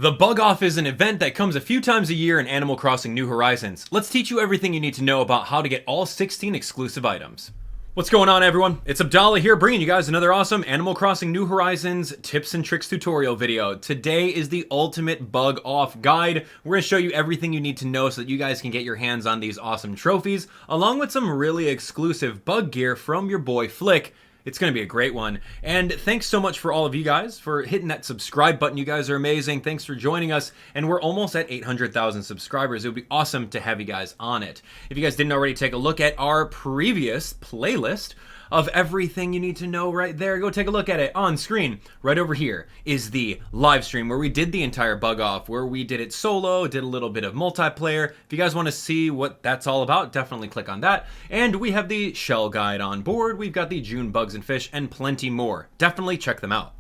The Bug Off is an event that comes a few times a year in Animal Crossing New Horizons. Let's teach you everything you need to know about how to get all 16 exclusive items. What's going on, everyone? It's Abdallah here, bringing you guys another awesome Animal Crossing New Horizons tips and tricks tutorial video. Today is the ultimate Bug Off guide. We're going to show you everything you need to know so that you guys can get your hands on these awesome trophies, along with some really exclusive bug gear from your boy Flick. It's going to be a great one. And thanks so much for all of you guys for hitting that subscribe button. You guys are amazing. Thanks for joining us. And we're almost at 800,000 subscribers. It would be awesome to have you guys on it. If you guys didn't already take a look at our previous playlist of everything you need to know right there, go take a look at it on screen. Right over here is the live stream where we did the entire Bug Off, where we did it solo, did a little bit of multiplayer. If you guys want to see what that's all about, definitely click on that. And we have the shell guide on board. We've got the June bugs and fish and plenty more. Definitely check them out.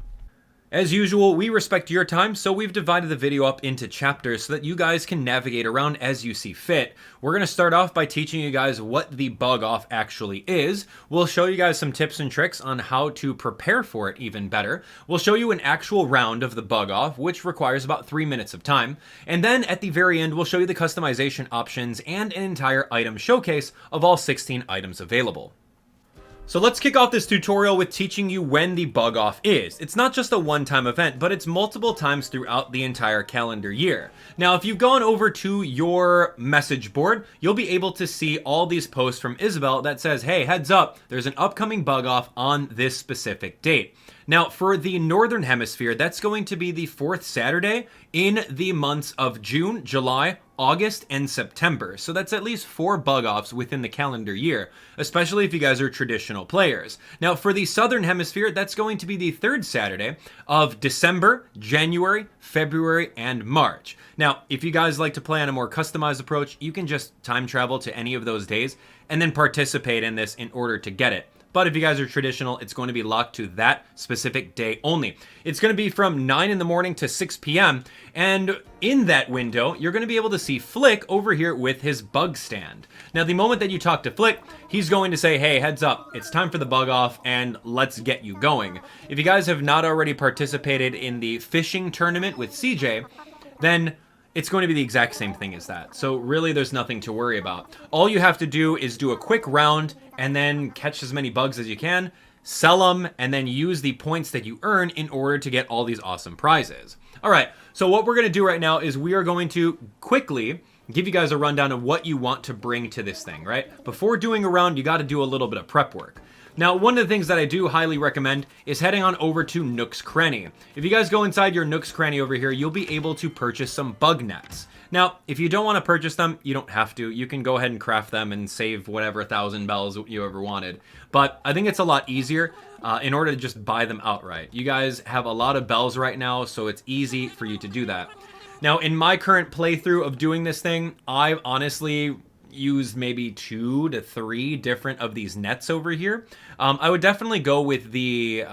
As usual, we respect your time, so we've divided the video up into chapters so that you guys can navigate around as you see fit. We're going to start off by teaching you guys what the Bug Off actually is. We'll show you guys some tips and tricks on how to prepare for it even better. We'll show you an actual round of the Bug Off, which requires about 3 minutes of time. And then at the very end, we'll show you the customization options and an entire item showcase of all 16 items available. So let's kick off this tutorial with teaching you when the Bug Off is. It's not just a one-time event, but it's multiple times throughout the entire calendar year. Now, if you've gone over to your message board, you'll be able to see all these posts from Isabel that says, hey, heads up, there's an upcoming Bug Off on this specific date. Now, for the Northern Hemisphere, that's going to be the 4th Saturday in the months of June, July, August, and September. So that's at least 4 Bug Offs within the calendar year, especially if you guys are traditional players. Now, for the Southern Hemisphere, that's going to be the 3rd Saturday of December, January, February, and March. Now, if you guys like to play on a more customized approach, you can just time travel to any of those days and then participate in this in order to get it. But if you guys are traditional, it's going to be locked to that specific day only. It's going to be from 9 in the morning to 6 p.m. And in that window, you're going to be able to see Flick over here with his bug stand. Now, the moment that you talk to Flick, he's going to say, hey, heads up, it's time for the Bug Off and let's get you going. If you guys have not already participated in the fishing tournament with CJ, then it's going to be the exact same thing as that. So really, there's nothing to worry about. All you have to do is do a quick round and then catch as many bugs as you can, sell them, and then use the points that you earn in order to get all these awesome prizes. All right, so what we're going to do right now is we are going to quickly give you guys a rundown of what you want to bring to this thing, right? Before doing a round, you got to do a little bit of prep work. Now, one of the things that I do highly recommend is heading on over to Nook's Cranny. If you guys go inside your Nook's Cranny over here, you'll be able to purchase some bug nets. Now, if you don't want to purchase them, you don't have to. You can go ahead and craft them and save whatever 1,000 bells you ever wanted. But I think it's a lot easier in order to just buy them outright. You guys have a lot of bells right now, so it's easy for you to do that. Now, in my current playthrough of doing this thing, I've honestly used maybe 2 to 3 different of these nets over here. I would definitely go with the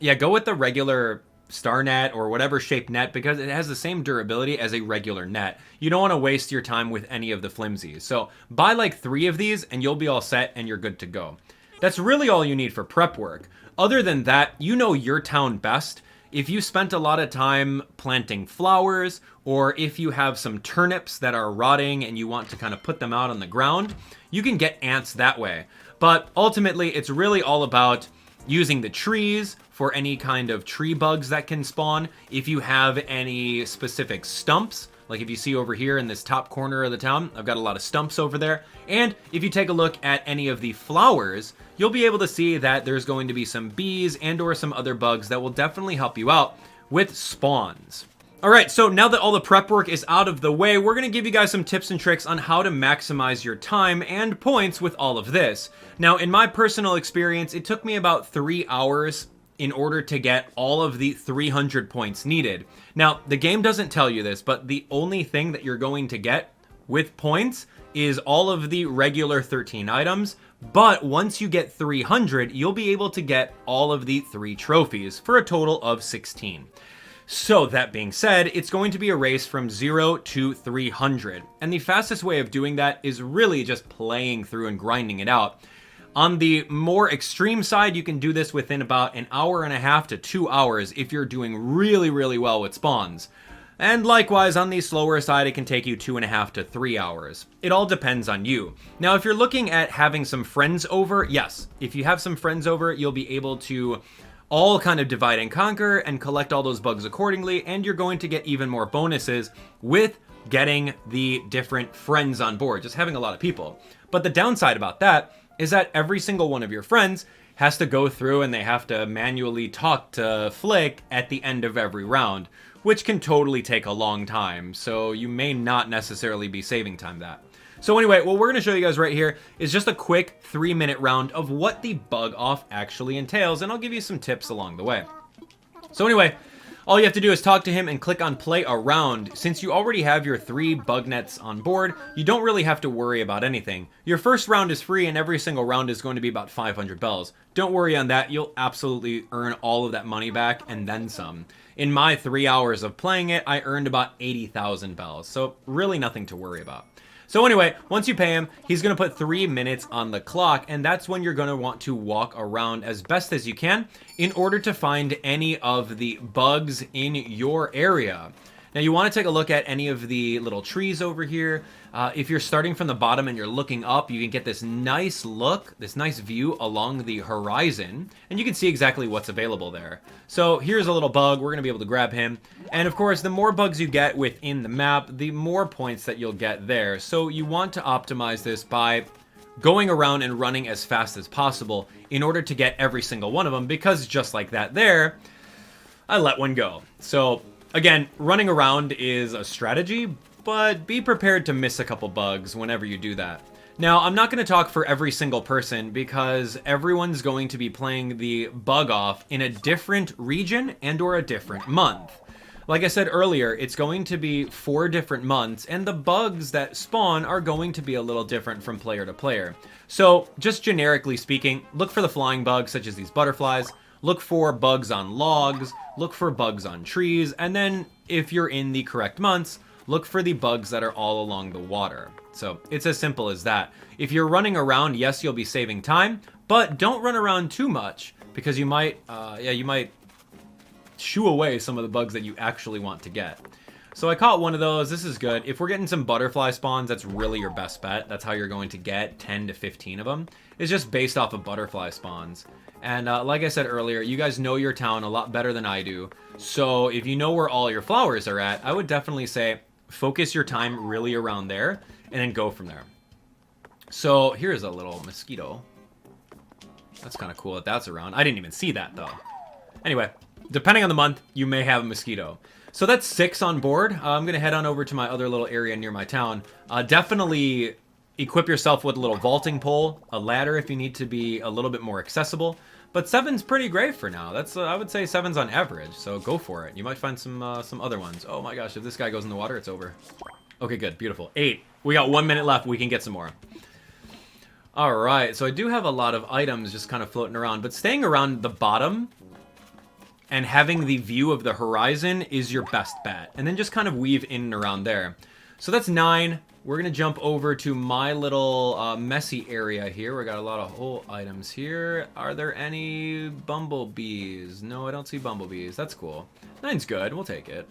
regular star net or whatever shaped net because it has the same durability as a regular net. You don't want to waste your time with any of the flimsies. So buy like 3 of these and you'll be all set and you're good to go. That's really all you need for prep work. Other than that, you know your town best. If you spent a lot of time planting flowers, or if you have some turnips that are rotting and you want to kind of put them out on the ground, you can get ants that way. But ultimately, it's really all about using the trees for any kind of tree bugs that can spawn. If you have any specific stumps, like if you see over here in this top corner of the town, I've got a lot of stumps over there. And if you take a look at any of the flowers, you'll be able to see that there's going to be some bees and or some other bugs that will definitely help you out with spawns. All right, so now that all the prep work is out of the way, we're going to give you guys some tips and tricks on how to maximize your time and points with all of this. Now, in my personal experience, it took me about 3 hours in order to get all of the 300 points needed. Now, the game doesn't tell you this, but the only thing that you're going to get with points is all of the regular 13 items. But once you get 300, you'll be able to get all of the 3 trophies for a total of 16. So that being said, it's going to be a race from 0 to 300. And the fastest way of doing that is really just playing through and grinding it out. On the more extreme side, you can do this within about an hour and a half to 2 hours if you're doing really, really well with spawns. And likewise, on the slower side, it can take you 2.5 to 3 hours. It all depends on you. Now, if you're looking at having some friends over, yes, if you have some friends over, you'll be able to all kind of divide and conquer and collect all those bugs accordingly, and you're going to get even more bonuses with getting the different friends on board, just having a lot of people. But the downside about that is that every single one of your friends has to go through and they have to manually talk to Flick at the end of every round, which can totally take a long time, so you may not necessarily be saving time that. So anyway, what we're going to show you guys right here is just a quick 3-minute round of what the bug off actually entails, and I'll give you some tips along the way. So anyway, all you have to do is talk to him and click on play around. Since you already have your 3 bug nets on board, you don't really have to worry about anything. Your first round is free and every single round is going to be about 500 bells. Don't worry on that, you'll absolutely earn all of that money back and then some. In my 3 hours of playing it, I earned about 80,000 bells, so really nothing to worry about. So anyway, once you pay him, he's going to put 3 minutes on the clock, and that's when you're going to want to walk around as best as you can in order to find any of the bugs in your area. Now you want to take a look at any of the little trees over here. If you're starting from the bottom and you're looking up, you can get this nice look, this nice view along the horizon, and you can see exactly what's available there. So here's a little bug, we're going to be able to grab him. And of course, the more bugs you get within the map, the more points that you'll get there. So you want to optimize this by going around and running as fast as possible in order to get every single one of them, because just like that there, I let one go. So again, running around is a strategy, but be prepared to miss a couple bugs whenever you do that. Now, I'm not going to talk for every single person because everyone's going to be playing the bug off in a different region and or a different month. Like I said earlier, it's going to be 4 different months, and the bugs that spawn are going to be a little different from player to player. So, just generically speaking, look for the flying bugs such as these butterflies, look for bugs on logs, look for bugs on trees, and then if you're in the correct months, look for the bugs that are all along the water. So it's as simple as that. If you're running around, yes, you'll be saving time, but don't run around too much because you might shoo away some of the bugs that you actually want to get. So I caught one of those. This is good. If we're getting some butterfly spawns, that's really your best bet. That's how you're going to get 10 to 15 of them. It's just based off of butterfly spawns. And like I said earlier, you guys know your town a lot better than I do. So if you know where all your flowers are at, I would definitely say focus your time really around there and then go from there. So here's a little mosquito. That's kind of cool that that's around. I didn't even see that though. Anyway, depending on the month, you may have a mosquito. So that's 6 on board. I'm going to head on over to my other little area near my town. Definitely equip yourself with a little vaulting pole, a ladder if you need to be a little bit more accessible. But 7's pretty great for now. That's I would say 7's on average, so go for it. You might find some other ones. Oh my gosh, if this guy goes in the water, it's over. Okay, good, beautiful. 8. We got 1 minute left. We can get some more. All right, so I do have a lot of items just kind of floating around, but staying around the bottom and having the view of the horizon is your best bet. And then just kind of weave in and around there. So that's 9. We're going to jump over to my little messy area here. We got a lot of whole items here. Are there any bumblebees? No, I don't see bumblebees. That's cool. 9's good. We'll take it.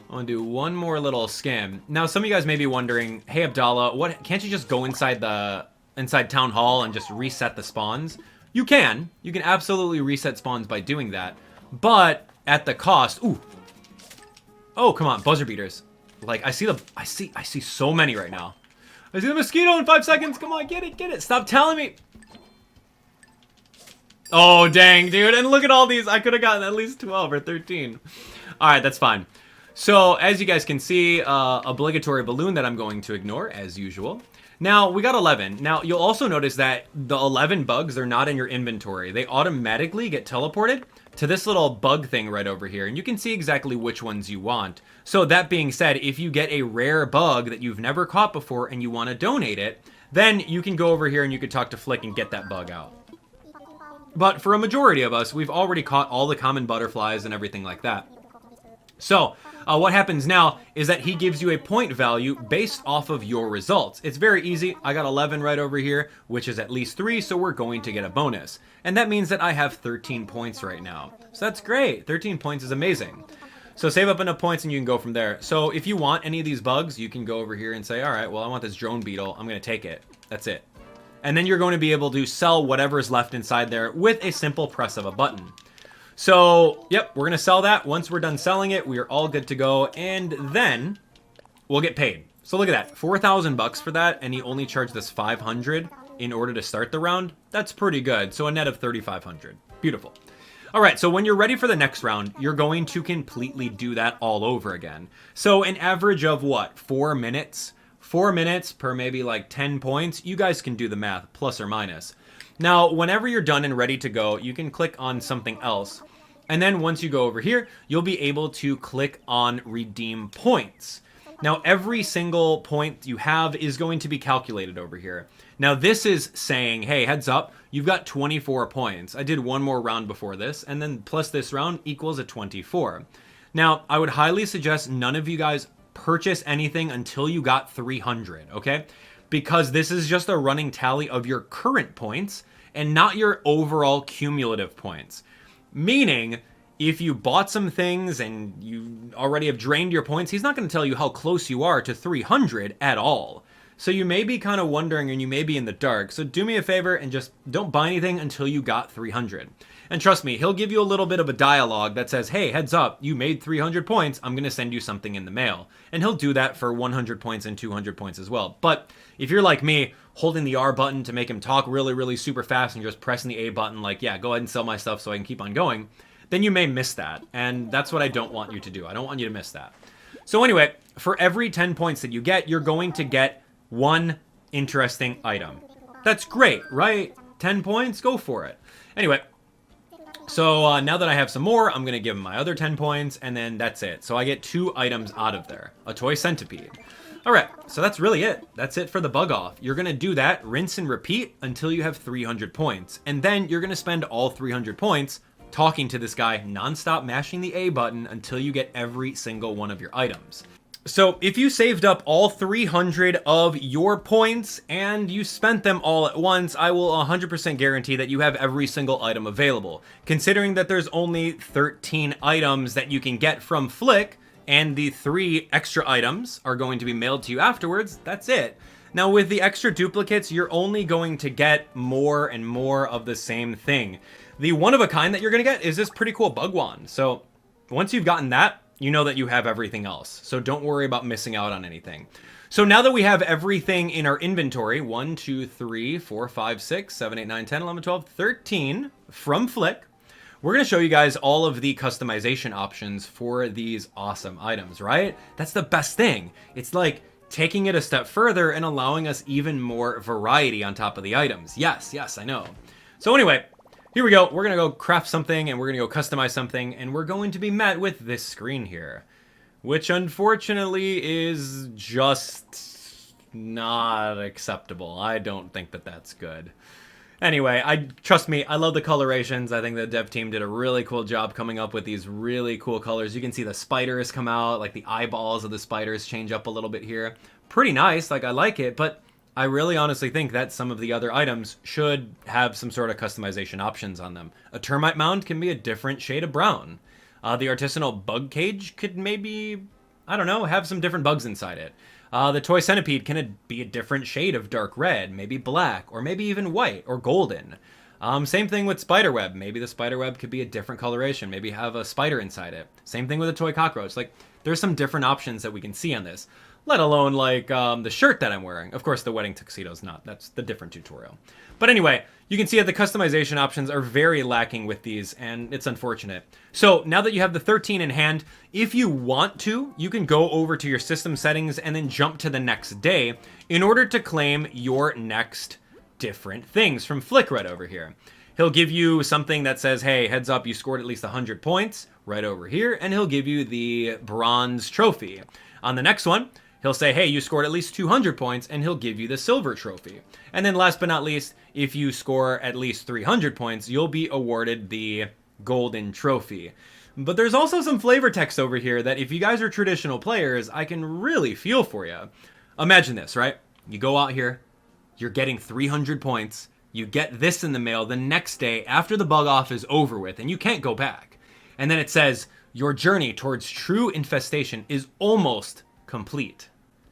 I want to do one more little skim. Now, some of you guys may be wondering, hey, Abdallah, what? Can't you just go inside Town Hall and just reset the spawns? You can. You can absolutely reset spawns by doing that. But at the cost... Ooh. Oh, come on. Buzzer beaters. Like, I see so many right now. I see the mosquito in 5 seconds. Come on, get it. Stop telling me. Oh, dang, dude. And look at all these. I could have gotten at least 12 or 13. All right, that's fine. So, as you guys can see, obligatory balloon that I'm going to ignore, as usual. Now, we got 11. Now, you'll also notice that the 11 bugs are not in your inventory. They automatically get teleported to this little bug thing right over here, and you can see exactly which ones you want. So that being said, if you get a rare bug that you've never caught before and you want to donate it, then you can go over here and you can talk to Flick and get that bug out. But for a majority of us, we've already caught all the common butterflies and everything like that. So, what happens now is that he gives you a point value based off of your results. It's very easy. I got 11 right over here, which is at least 3, so we're going to get a bonus. And that means that I have 13 points right now. So that's great. 13 points is amazing. So save up enough points and you can go from there. So if you want any of these bugs, you can go over here and say, all right, well, I want this drone beetle. I'm going to take it. That's it. And then you're going to be able to sell whatever's left inside there with a simple press of a button. So, yep, we're going to sell that. Once we're done selling it, we are all good to go. And then we'll get paid. So look at that, 4,000 bucks for that, and he only charged us 500 in order to start the round. That's pretty good. So a net of 3,500. Beautiful. All right, so when you're ready for the next round, you're going to completely do that all over again. So an average of what, 4 minutes? 4 minutes per maybe like 10 points. You guys can do the math, plus or minus. Now, whenever you're done and ready to go, you can click on something else. And then once you go over here, you'll be able to click on redeem points. Now, every single point you have is going to be calculated over here. Now, this is saying, hey, heads up, you've got 24 points. I did one more round before this, and then plus this round equals a 24. Now, I would highly suggest none of you guys purchase anything until you got 300, okay? Because this is just a running tally of your current points and not your overall cumulative points. Meaning, if you bought some things and you already have drained your points, he's not going to tell you how close you are to 300 at all. So you may be kind of wondering and you may be in the dark. So do me a favor and just don't buy anything until you got 300. And trust me, he'll give you a little bit of a dialogue that says, hey, heads up, you made 300 points. I'm going to send you something in the mail. And he'll do that for 100 points and 200 points as well. But if you're like me, holding the R button to make him talk really, really super fast and just pressing the A button like, yeah, go ahead and sell my stuff so I can keep on going, then you may miss that. And that's what I don't want you to do. I don't want you to miss that. So anyway, for every 10 points that you get, you're going to get one interesting item. That's great, right? 10 points, go for it. Anyway, so now that I have some more, I'm going to give him my other 10 points, and then that's it. So I get 2 items out of there. A toy centipede. All right, so that's really it. That's it for the bug off. You're going to do that, rinse and repeat until you have 300 points. And then you're going to spend all 300 points talking to this guy, nonstop mashing the A button until you get every single one of your items. So if you saved up all 300 of your points and you spent them all at once, I will 100% guarantee that you have every single item available. Considering that there's only 13 items that you can get from Flick, and the 3 extra items are going to be mailed to you afterwards, that's it. Now with the extra duplicates, you're only going to get more and more of the same thing. The one of a kind that you're going to get is this pretty cool bug wand. So once you've gotten that, you know that you have everything else. So don't worry about missing out on anything. So now that we have everything in our inventory, 1, 2, 3, 4, 5, 6, 7, 8, 9, 10, 11, 12, 13 from Flick, we're going to show you guys all of the customization options for these awesome items, right? That's the best thing. It's like taking it a step further and allowing us even more variety on top of the items. Yes, I know. So anyway, here we go. We're going to go craft something and we're going to go customize something, and we're going to be met with this screen here, which unfortunately is just not acceptable. I don't think that that's good. Anyway, trust me, I love the colorations. I think the dev team did a really cool job coming up with these really cool colors. You can see the spiders come out, like the eyeballs of the spiders change up a little bit here. Pretty nice, like I like it, but I really honestly think that some of the other items should have some sort of customization options on them. A Termite Mound can be a different shade of brown. The Artisinal Bug Cage could maybe, I don't know, have some different bugs inside it. The toy Centipede can be a different shade of dark red, maybe black, or maybe even white or golden. Same thing with Spiderweb. Maybe the Spiderweb could be a different coloration, maybe have a spider inside it. Same thing with a toy Cockroach. Like, there's some different options that we can see on this. Let alone like the shirt that I'm wearing. Of course, the wedding tuxedo's not. That's the different tutorial. But anyway, you can see that the customization options are very lacking with these, and it's unfortunate. So now that you have the 13 in hand, if you want to, you can go over to your system settings and then jump to the next day in order to claim your next different things from Flick right over here. He'll give you something that says, hey, heads up, you scored at least 100 points right over here, and he'll give you the bronze trophy. On the next one, he'll say, hey, you scored at least 200 points, and he'll give you the silver trophy. And then last but not least, if you score at least 300 points, you'll be awarded the golden trophy. But there's also some flavor text over here that if you guys are traditional players, I can really feel for you. Imagine this, right? You go out here, you're getting 300 points, you get this in the mail the next day after the bug off is over with, and you can't go back. And then it says, Your journey towards true infestation is almost complete.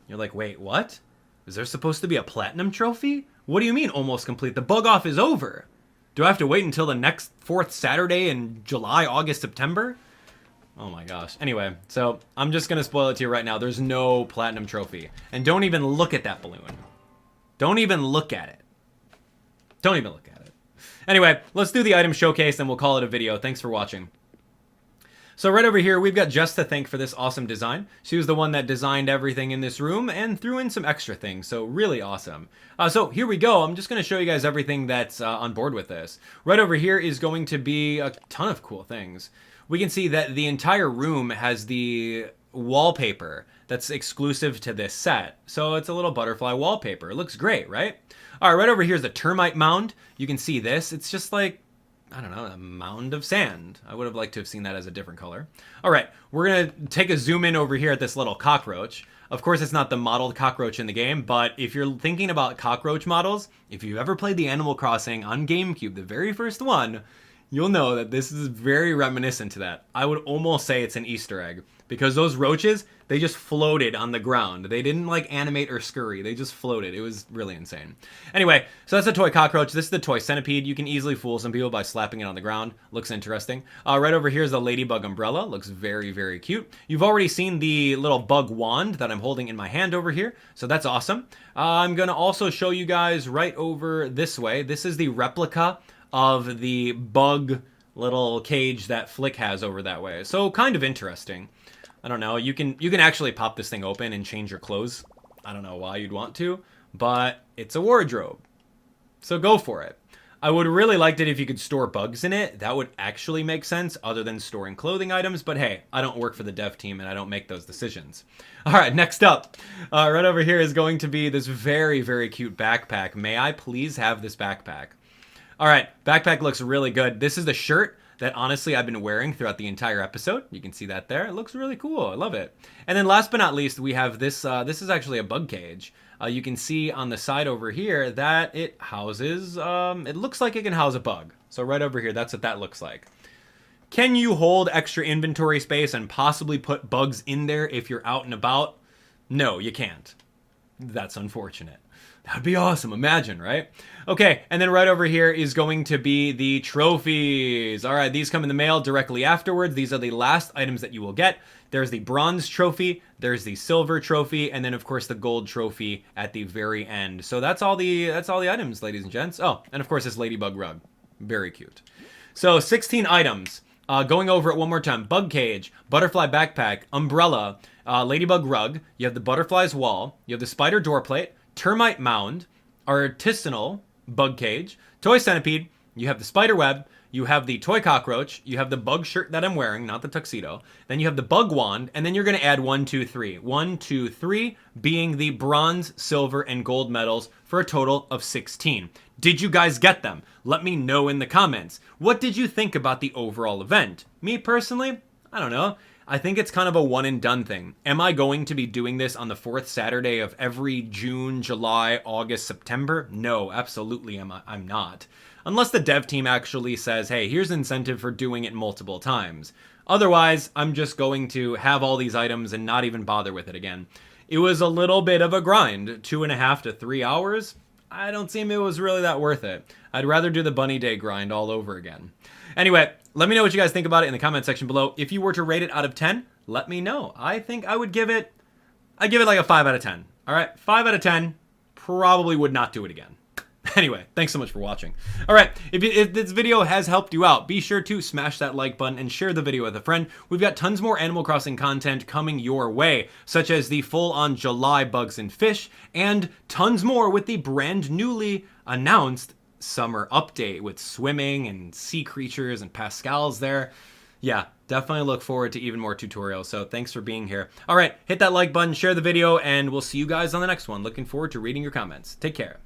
You're like, wait, what? Is there supposed to be a platinum trophy? What do you mean almost complete? The bug off is over. Do I have to wait until the next 4th Saturday in July, August, September? Oh my gosh. Anyway, so I'm just going to spoil it to you right now. There's no platinum trophy. And don't even look at that balloon. Don't even look at it. Don't even look at it. Anyway, let's do the item showcase and we'll call it a video. Thanks for watching. So right over here, we've got Jess to thank for this awesome design. She was the one that designed everything in this room and threw in some extra things, so really awesome. So here we go. I'm just going to show you guys everything that's on board with this. Right over here is going to be a ton of cool things. We can see that the entire room has the wallpaper that's exclusive to this set. So it's a little butterfly wallpaper. It looks great, right? All right, right over here is the Termite Mound. You can see this. It's just like, I don't know, a mound of sand. I would have liked to have seen that as a different color. All right, we're going to take a zoom in over here at this little cockroach. Of course, it's not the modeled cockroach in the game, but if you're thinking about cockroach models, if you've ever played the Animal Crossing on GameCube, the very first one, you'll know that this is very reminiscent to that. I would almost say it's an Easter egg because those roaches, they just floated on the ground. They didn't like animate or scurry. They just floated. It was really insane. Anyway, so that's a toy cockroach. This is the toy centipede. You can easily fool some people by slapping it on the ground. Looks interesting. Right over here is the Ladybug Umbrella. Looks very, very cute. You've already seen the little bug wand that I'm holding in my hand over here. So that's awesome. I'm going to also show you guys right over this way. This is the replica of the bug little cage that Flick has over that way. So kind of interesting. I don't know. You can actually pop this thing open and change your clothes. I don't know why you'd want to, but it's a wardrobe. So go for it. I would really liked it if you could store bugs in it. That would actually make sense other than storing clothing items. But hey, I don't work for the dev team and I don't make those decisions. All right, next up, right over here is going to be this very, very cute backpack. May I please have this backpack? All right, backpack looks really good. This is the shirt that honestly I've been wearing throughout the entire episode. You can see that there. It looks really cool. I love it. And then last but not least, we have this. This is actually a bug cage. You can see on the side over here that it houses, it looks like it can house a bug. So right over here, that's what that looks like. Can you hold extra inventory space and possibly put bugs in there if you're out and about? No, you can't. That's unfortunate. That'd be awesome. Imagine, right? Okay, and then right over here is going to be the trophies. All right, these come in the mail directly afterwards. These are the last items that you will get. There's the bronze trophy, there's the silver trophy, and then of course the gold trophy at the very end. So that's all the items, ladies and gents. Oh, and of course this Ladybug Rug. Very cute. So 16 items. Going over it one more time. Bug cage, butterfly backpack, umbrella, Ladybug Rug. You have the butterfly's wall. You have the spider doorplate. Termite Mound, Artisinal Bug Cage, Toy Centipede, you have the Spider Web, you have the Toy Cockroach, you have the bug shirt that I'm wearing, not the tuxedo, then you have the Bug Wand, and then you're going to add 1, 2, 3. 1, 2, 3 being the bronze, silver, and gold medals for a total of 16. Did you guys get them? Let me know in the comments. What did you think about the overall event? Me personally, I don't know. I think it's kind of a one and done thing. Am I going to be doing this on the 4th Saturday of every June, July, August, September? No, absolutely I'm not. Unless the dev team actually says, hey, here's incentive for doing it multiple times. Otherwise, I'm just going to have all these items and not even bother with it again. It was a little bit of a grind, 2.5 to 3 hours. I don't seem it was really that worth it. I'd rather do the bunny day grind all over again. Anyway, let me know what you guys think about it in the comment section below. If you were to rate it out of 10, let me know. I think I would give it, I'd give it like a 5 out of 10. All right, 5 out of 10, probably would not do it again. Anyway, thanks so much for watching. All right, if this video has helped you out, be sure to smash that like button and share the video with a friend. We've got tons more Animal Crossing content coming your way, such as the full-on July bugs and fish, and tons more with the brand newly announced summer update with swimming and sea creatures and Pascal's there. Yeah, definitely look forward to even more tutorials, so thanks for being here. All right, hit that like button, share the video, and we'll see you guys on the next one. Looking forward to reading your comments. Take care.